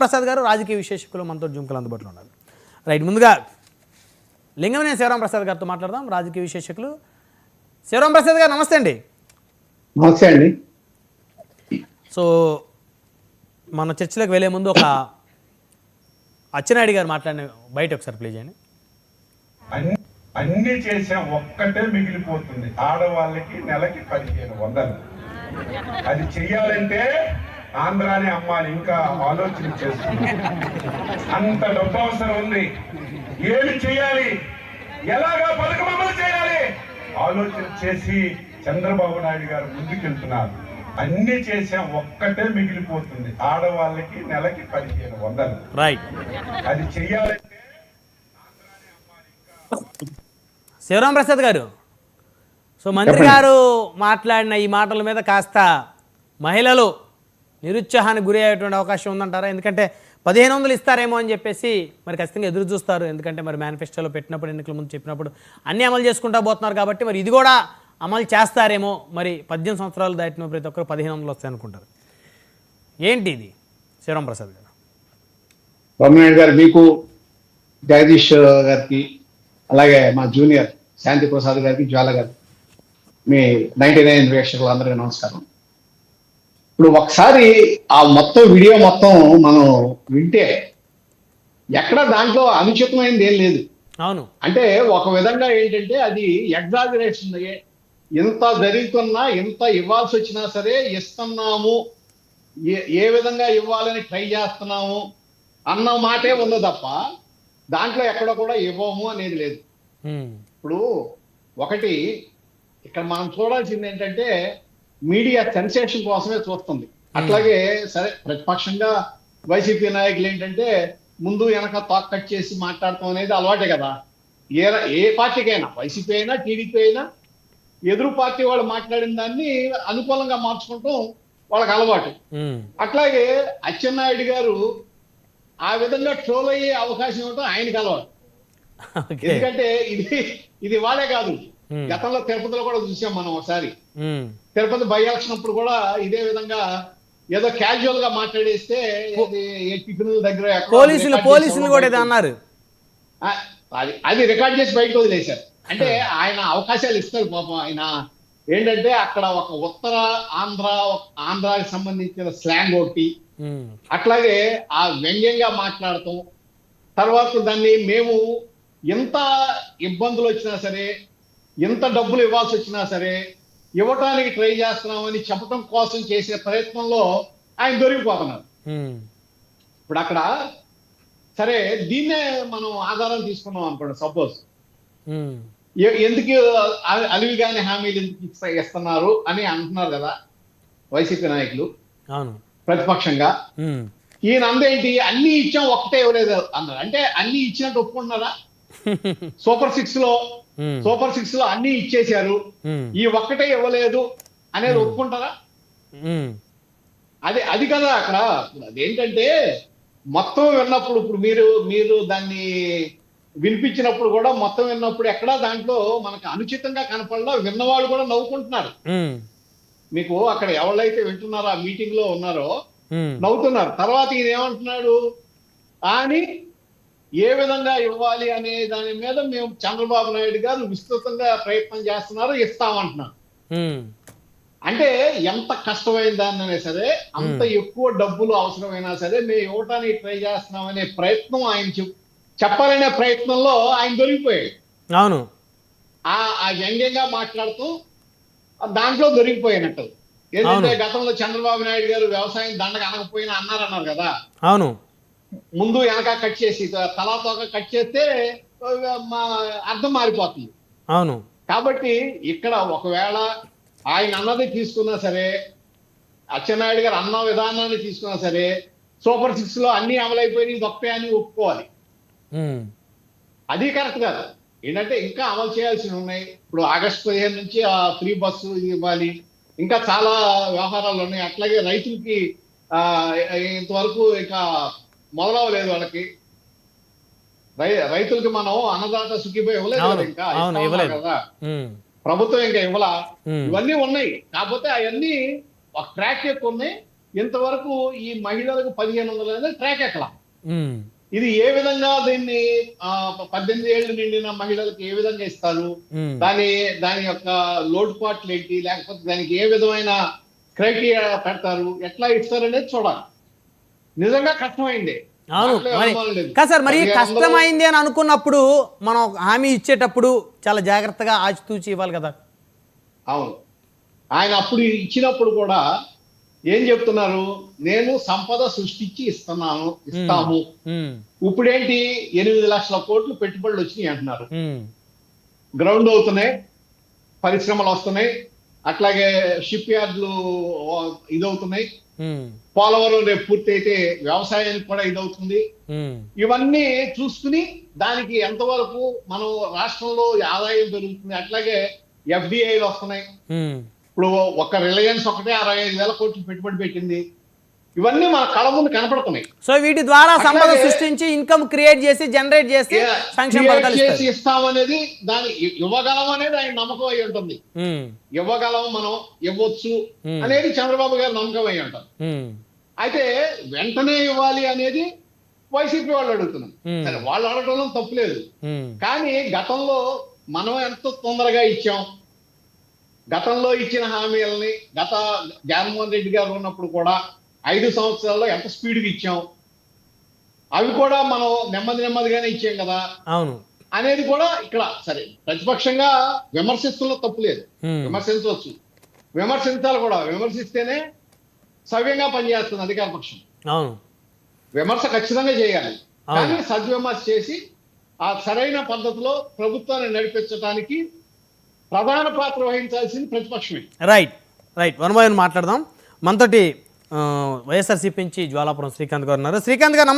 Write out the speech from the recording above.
ప్రసాద్ గారు రాజకీయ విశ్లేషకులు మనతో జూమ్కలు అందుబాటులో ఉన్నారు. రైట్, ముందుగా లింగమనేని శివరాం ప్రసాద్ గారితో మాట్లాడదాం. రాజకీయ విశ్లేషకులు శివరాం ప్రసాద్ గారు నమస్తే అండి. నమస్తే అండి. సో మన చర్చలోకి వెళ్ళే ముందు ఒక అచ్చెన్నాయుడు గారు మాట్లాడిన బయట ఒకసారి ప్లే చేయండి. అన్ని చేసాం, ఒక్కటే మిగిలిపోతుంది, ఆడవాళ్ళకి నెలకి 1500. అది చెయ్యాలంటే ఆంధ్రాని అమ్మాలి, ఇంకా ఆలోచన చేస్తుంది. అంత డబ్బు అవసరం ఉంది. ఏమి చేయాలి, ఎలాగా పథకం అమలు చేయాలి ఆలోచన చేసి చంద్రబాబు నాయుడు గారు ముందుకెళ్తున్నారు. అన్ని చేసాం, ఒక్కటే మిగిలిపోతుంది, ఆడవాళ్ళకి నెలకి 1500. రైట్, అది చెయ్యాలంటే శివరాం ప్రసాద్ గారు, సో మంత్రి గారు మాట్లాడిన ఈ మాటల మీద కాస్త మహిళలు నిరుత్సాహానికి గురి అయ్యేటువంటి అవకాశం ఉందంటారా? ఎందుకంటే 1500 ఇస్తారేమో అని చెప్పేసి మరి ఖచ్చితంగా ఎదురు చూస్తారు. ఎందుకంటే మరి మేనిఫెస్టోలో పెట్టినప్పుడు, ఎన్నికల ముందు చెప్పినప్పుడు అన్నీ అమలు చేసుకుంటా పోతున్నారు కాబట్టి మరి ఇది కూడా అమలు చేస్తారేమో. మరి 18 సంవత్సరాలు దాటిన ప్రతి ఒక్కరు 1500 వస్తాయి అనుకుంటారు. ఏంటి ఇది శివరాం ప్రసాద్ గారు? రామనాయుడు గారు, మీకు, జగదీష్ గారికి, అలాగే మా జూనియర్ శాంతి ప్రసాద్ గారికి, జ్వాల గారికి, మీ 99 వీక్షకులందరికీ నమస్కారం. ఇప్పుడు ఒకసారి ఆ మొత్తం వీడియో మొత్తం మనం వింటే ఎక్కడ దాంట్లో అనుచితమైనది ఏం లేదు. అవును, అంటే ఒక విధంగా ఏంటంటే అది ఎగ్జాజరేషన్. ఎంత జరుగుతున్నా, ఎంత ఇవ్వాల్సి వచ్చినా సరే ఇస్తున్నాము, ఏ విధంగా ఇవ్వాలని ట్రై చేస్తున్నాము అన్న మాటే ఉంది తప్ప దాంట్లో ఎక్కడ కూడా ఇవ్వము అనేది లేదు. ఇప్పుడు ఒకటి ఇక్కడ మనం చూడాల్సింది ఏంటంటే మీడియా సెన్సేషన్ కోసమే చూస్తుంది. అట్లాగే సరే ప్రతిపక్షంగా వైసీపీ నాయకులు ఏంటంటే ముందు వెనక తాక్ కట్ చేసి మాట్లాడటం అనేది అలవాటే కదా. ఏ పార్టీకైనా, వైసీపీ అయినా టీడీపీ అయినా, ఎదురు పార్టీ వాళ్ళు మాట్లాడిన దాన్ని అనుకూలంగా మార్చుకుంటాం వాళ్ళకి అలవాటు. అట్లాగే అచ్చెన్నాయుడు గారు ఆ విధంగా ట్రోల్ అయ్యే అవకాశం ఇవ్వటం ఆయనకి అలవాటు. ఎందుకంటే ఇది వాళ్ళే కాదు, గతంలో తిరుపతిలో కూడా చూసాం మనం. ఒకసారి తిరుపతి బై ఎలక్షన్ అప్పుడు కూడా ఇదే విధంగా ఏదో క్యాజువల్ గా మాట్లాడేస్తే టిఫిన్ దగ్గర పోలీసులు కూడా అన్నారు, అది రికార్డ్ చేసి బయటకు వదిలేశారు. అంటే ఆయన అవకాశాలు ఇస్తారు పాపం. ఆయన ఏంటంటే అక్కడ ఒక ఉత్తర ఆంధ్రాకి సంబంధించిన స్లాంగ్ ఒకటి, అట్లాగే ఆ వ్యంగ్యంగా మాట్లాడటం, తర్వాత దాన్ని మేము ఎంత ఇబ్బందులు వచ్చినా సరే, ఎంత డబ్బులు ఇవ్వాల్సి వచ్చినా సరే ఇవ్వటానికి ట్రై చేస్తున్నామని చెప్పడం కోసం చేసే ప్రయత్నంలో ఆయన దొరికిపోతున్నారు. ఇప్పుడు అక్కడ సరే దీన్నే మనం ఆధారం తీసుకున్నాం అనుకోండి. సపోజ్ ఎందుకు అలివిగానే హామీలు ఎందుకు ఇస్తున్నారు అని అంటున్నారు కదా వైసీపీ నాయకులు ప్రతిపక్షంగా. ఈయన అందేంటి, అన్ని ఇచ్చాం ఒక్కటే ఇవ్వలేదు అన్నారు. అంటే అన్ని ఇచ్చినట్టు ఒప్పుకుంటున్నారా? సూపర్ సిక్స్ లో అన్ని ఇచ్చేశారు, ఈ ఒక్కటే ఇవ్వలేదు అనేది ఒప్పుకుంటారా? అది కదా అక్కడ. అదేంటంటే మొత్తం విన్నప్పుడు, ఇప్పుడు మీరు దాన్ని వినిపించినప్పుడు కూడా మొత్తం విన్నప్పుడు ఎక్కడా దాంట్లో మనకు అనుచితంగా కనపడలా. విన్నవాళ్ళు కూడా నవ్వుకుంటున్నారు. మీకు అక్కడ ఎవరైతే వింటున్నారో, ఆ మీటింగ్ లో ఉన్నారో నవ్వుతున్నారు. తర్వాత ఈయన ఏమంటున్నాడు, అని ఏ విధంగా ఇవ్వాలి అనే దాని మీద మేము చంద్రబాబు నాయుడు గారు విస్తృతంగా ప్రయత్నం చేస్తున్నారు, ఇస్తామంటున్నారు. అంటే ఎంత కష్టమైన దాన్నైనా సరే, అంత ఎక్కువ డబ్బులు అవసరమైనా సరే మేము ఇవ్వటానికి ట్రై చేస్తున్నాం అనే ప్రయత్నం ఆయన చెప్పాలనే ప్రయత్నంలో ఆయన దొరికిపోయాడు. అవును, ఆ వ్యంగ్యంగా మాట్లాడుతూ దాంట్లో దొరికిపోయినట్టు. ఏంటంటే గతంలో చంద్రబాబు నాయుడు గారు వ్యవసాయం దండగా అనకపోయినా అన్నారు కదా. అవును, ముందు వెనక కట్ చేసి తలాతోక కట్ చేస్తే అర్థం మారిపోతుంది. అవును, కాబట్టి ఇక్కడ ఒకవేళ ఆయన అన్నది తీసుకున్నా సరే, అచ్చెన్నాయుడు గారు అన్న విధానాన్ని తీసుకున్నా సరే, సూపర్ 6 లో అన్ని అమలైపోయినాయి తప్పే అని ఒప్పుకోవాలి. అది కరెక్ట్ కాదు. ఏంటంటే ఇంకా అమలు చేయాల్సి ఉన్నాయి. ఇప్పుడు ఆగస్టు 15 నుంచి ఆ ఫ్రీ బస్సు ఇవ్వాలి, ఇంకా చాలా వ్యవహారాలు ఉన్నాయి. అట్లాగే రైతులకి ఇంతవరకు ఇంకా మొదలవలేదు. వాళ్ళకి రైతులకి మనం అన్నదాత సుఖీభాయ్ ఇవ్వలేదు కదా, ఇంకా కదా ప్రభుత్వం ఇంకా ఇవ్వలా. ఇవన్నీ ఉన్నాయి, కాకపోతే అవన్నీ ఒక ట్రాక్ ఎక్కువ ఉన్నాయి. ఇంతవరకు ఈ మహిళలకు 1500 అనేది ట్రాక్ ఎక్కల. ఉమ్, ఇది ఏ విధంగా దీన్ని 18 ఏళ్ళు నిండిన మహిళలకు ఏ విధంగా ఇస్తారు, ఉమ్. దాని యొక్క లోటుపాట్లు ఏంటి, లేకపోతే దానికి ఏ విధమైన క్రైటీరియా పెడతారు, ఎట్లా ఇస్తారు అనేది చూడాలి. నిజంగా కష్టమైంది. అవును దాంట్లో మరి అనుమానం లేదు. కాదు సార్, మరి 1500 కష్టమైంది అని అనుకున్నప్పుడు మనం హామీ ఇచ్చేటప్పుడు చాలా జాగ్రత్తగా ఆచితూచి ఇవ్వాలి కదా. అవును, ఆయన అప్పుడు ఇచ్చినప్పుడు కూడా ఏం చెప్తున్నారు, నేను సంపద సృష్టించి ఇస్తాము. ఉమ్, ఇప్పుడేంటి 8 లక్షల కోట్లు పెట్టుబడులు వచ్చినాయి అంటున్నారు. ఉమ్, గ్రౌండ్ అవుతున్నాయి, పరిశ్రమలు వస్తున్నాయి, అట్లాగే షిప్ యార్డ్లు ఇదవుతున్నాయి, ఉమ్, పోలవరం రేపు పూర్తి అయితే వ్యవసాయానికి కూడా ఇదవుతుంది. ఉమ్, ఇవన్నీ చూసుకుని దానికి ఎంతవరకు మనం రాష్ట్రంలో ఆదాయం పెరుగుతుంది, అట్లాగే ఎఫ్డిఐలు వస్తున్నాయి. ఉమ్. ఇప్పుడు ఒక రిలయన్స్ ఒకటే 65,000 కోట్లు పెట్టుబడి పెట్టింది. ఇవన్నీ మన కళ్ళ ముందు కనపడుతున్నాయి. సో వీటి ద్వారా సంపద అట్లాగే సృష్టించి ఇన్కమ్ క్రియేట్ చేసి జనరేట్ చేసి సంక్షేమ పథకాలు చేసి ఇస్తారు. ఇస్తామనేది దాని ఇవ్వగలం అనేది ఆయన నమ్మకం అయి ఉంటుంది. ఉమ్, ఇవ్వగలం, మనం ఇవ్వచ్చు Hmm. అనేది చంద్రబాబు గారి నమ్మకం అయి ఉంటుంది. ఉమ్, అయితే వెంటనే ఇవ్వాలి అనేది వైసీపీ వాళ్ళు అడుగుతున్నారు. Hmm. సరే, వాళ్ళు అడగడంలో తప్పులేదు. ఉమ్, కానీ గతంలో మనం ఎంత తొందరగా ఇచ్చాం, గతంలో ఇచ్చిన హామీలని జగన్మోహన్ రెడ్డి గారు ఉన్నప్పుడు కూడా 5 సంవత్సరాల్లో ఎంత స్పీడ్గా ఇచ్చాం, అవి కూడా మనం నెమ్మదిగానే ఇచ్చాం కదా అవును. అనేది కూడా ఇక్కడ సరే ప్రతిపక్షంగా విమర్శిస్తున్న తప్పు లేదు, ఉమ్, విమర్శించవచ్చు, విమర్శించాలి కూడా. విమర్శిస్తేనే సవ్యంగా పనిచేస్తుంది అధికార పక్షం. అవును. విమర్శ ఖచ్చితంగా చేయాలి, అవును. కానీ సద్విమర్శ చేసి ఆ సరైన పద్ధతిలో ప్రభుత్వాన్ని నడిపించడానికి ప్రధాన పాత్ర వహించాల్సింది ప్రతిపక్షమే. Right right, one by one మాట్లాడదాం. మనతోటి వైఎస్ఆర్సీపీ నుంచి జ్వాలాపురం శ్రీకాంత్ గారు ఉన్నారు. శ్రీకాంత్ గారు